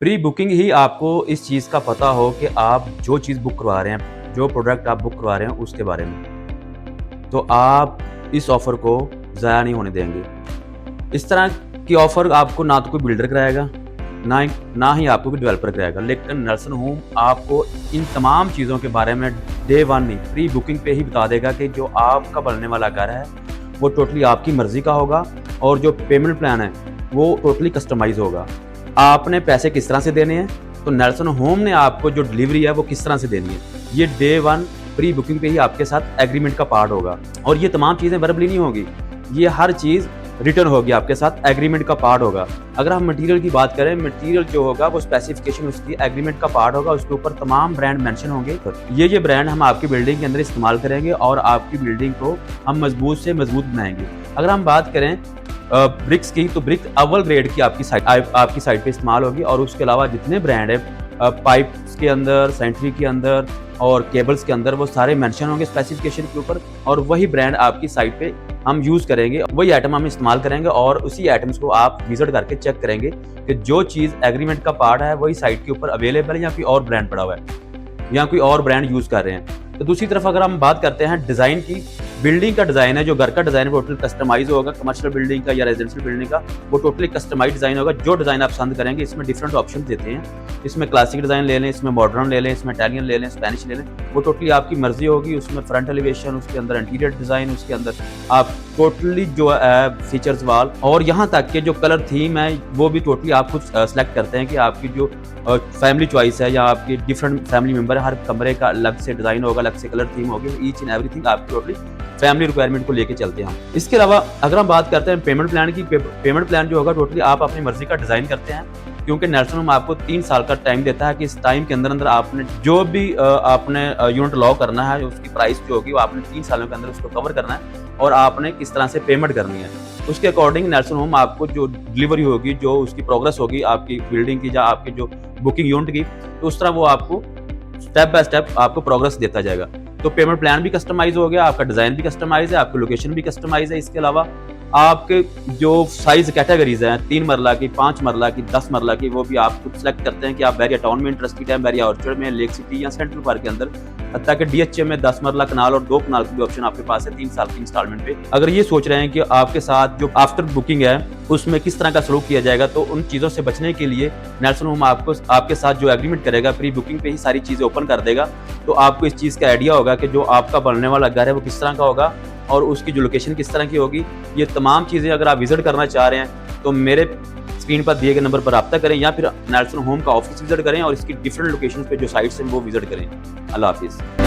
Pre booking ही आपको इस चीज़ का पता हो कि आप जो चीज़ बुक करवा रहे हैं, जो प्रोडक्ट आप बुक करवा रहे हैं उसके बारे में। तो आप इस ऑफ़र को ज़ाया नहीं होने देंगे। इस तरह की ऑफ़र आपको ना तो कोई बिल्डर कराएगा, ना ही आपको कोई डेवलपर कराएगा। लेकिन नर्सिंग होम आपको इन तमाम चीज़ों के बारे में डे 1 नहीं, प्री बुकिंग पे ही बता देगा कि जो आपका बनने वाला घर है, वो टोटली आपकी मर्ज़ी का होगा और जो पेमेंट प्लान है, वो टोटली कस्टमाइज़ होगा। आपने पैसे किस तरह से देने हैं, तो नर्सिंग होम ने आपको जो डिलीवरी है वो किस तरह से देनी है, ये डे 1 प्री बुकिंग पे ही आपके साथ एग्रीमेंट का पार्ट होगा। और ये तमाम चीज़ें वर्बली नहीं होगी, ये हर चीज़ रिटर्न होगी, आपके साथ एग्रीमेंट का पार्ट होगा। अगर हम मटेरियल की बात करें, मटेरियल जो होगा वो स्पेसिफिकेशन उसकी एग्रीमेंट का पार्ट होगा, उसके ऊपर तमाम ब्रांड मेंशन होंगे। ये ब्रांड हम आपकी बिल्डिंग के अंदर इस्तेमाल करेंगे और आपकी बिल्डिंग को हम मजबूत से मजबूत बनाएंगे। अगर हम बात करें ब्रिक्स की, तो ब्रिक अव्वल ग्रेड की आपकी साइट पे इस्तेमाल होगी और उसके अलावा जितने ब्रांड है पाइप्स के अंदर, सैनिटरी के अंदर और केबल्स के अंदर, वो सारे मेंशन होंगे स्पेसिफिकेशन के ऊपर और वही ब्रांड आपकी साइट पे हम यूज़ करेंगे, वही आइटम हम इस्तेमाल करेंगे और उसी आइटम्स को आप विजिट करके चेक करेंगे कि जो चीज़ एग्रीमेंट का पार्ट है वही साइट के ऊपर अवेलेबल है या कोई और ब्रांड पड़ा हुआ है या कोई और ब्रांड यूज़ कर रहे हैं। तो दूसरी तरफ अगर हम बात करते हैं डिज़ाइन की, बिल्डिंग का डिज़ाइन है, जो घर का डिज़ाइन है वो टोटल कस्टमाइज़ होगा। कमर्शियल बिल्डिंग का या रेजिडेंशियल बिल्डिंग का वो टोटली कस्टमाइज़ डिज़ाइन होगा। जो डिज़ाइन आप पसंद करेंगे, इसमें डिफरेंट ऑप्शन देते हैं, इसमें क्लासिक डिज़ाइन ले लें, इसमें मॉडर्न ले लें, इसमें इटालियन ले लें, स्पेनिश ले लें, वो टोटली आपकी मर्जी होगी। उसमें फ्रंट एलिवेशन, उसके अंदर इंटीरियर डिज़ाइन, उसके अंदर आप टोटली जो है फीचर्स वाल और यहाँ तक के जो कलर थीम है वो भी टोटली आप खुद सेलेक्ट करते हैं कि आपकी जो फैमिली चॉइस है या आपकी डिफरेंट फैमिली मेंबर है, हर कमरे का अलग से डिज़ाइन होगा, अलग से कलर थीम होगी। ईच एंड एवरीथिंग आपकी टोटली फैमिली रिक्वायरमेंट को लेके चलते हैं हम। इसके अलावा अगर हम बात करते हैं पेमेंट प्लान की, पेमेंट प्लान जो होगा टोटली आप अपनी मर्जी का डिज़ाइन करते हैं, क्योंकि नर्सिंग होम आपको 3 साल का टाइम देता है कि इस टाइम के अंदर आपने जो भी आपने यूनिट लॉ करना है, उसकी प्राइस जो होगी वो आपने 3 सालों के अंदर उसको कवर करना है और आपने किस तरह से पेमेंट करनी है। उसके अकॉर्डिंग नर्सिंग होम आपको जो डिलीवरी होगी, जो उसकी प्रोग्रेस होगी आपकी बिल्डिंग की या आपकी जो बुकिंग यूनिट की, तो उस तरह वो आपको स्टेप बाय स्टेप आपको प्रोग्रेस देता जाएगा। तो पेमेंट प्लान भी कस्टमाइज हो गया, आपका डिज़ाइन भी कस्टमाइज है, आपकी लोकेशन भी कस्टमाइज है। इसके अलावा आपके जो साइज़ कैटेगरीज हैं, 3 मरला की, 5 मरला की, 10 मरला की, वो भी आप खुद सेलेक्ट करते हैं कि आप बैरिया टाउन में इंटरेस्टेड हैं, बैरिया ऑर्चर्ड में, लेक सिटी या सेंट्रल पार्क के अंदर, हत्ता कि डीएचए में 10 मरला कनाल और 2 कनाल की भी ऑप्शन आपके पास है 3 साल की इंस्टॉलमेंट पे। अगर ये सोच रहे हैं कि आपके साथ जो आफ्टर बुकिंग है उसमें किस तरह का सलूक किया जाएगा, तो उन चीज़ों से बचने के लिए नर्सिंग होम आपको आपके साथ जो एग्रीमेंट करेगा, प्री बुकिंग पे ही सारी चीज़ें ओपन कर देगा। तो आपको इस चीज़ का आइडिया होगा कि जो आपका बनने वाला घर है वो किस तरह का होगा और उसकी जो लोकेशन किस तरह की होगी। ये तमाम चीज़ें अगर आप विजिट करना चाह रहे हैं तो मेरे स्क्रीन पर दिए गए नंबर पर रब्ता करें या फिर नर्सिंग होम का ऑफिस विजिट करें और इसकी डिफरेंट लोकेशन पे जो साइट्स हैं वो विजिट करें। अल्लाह हाफिज़।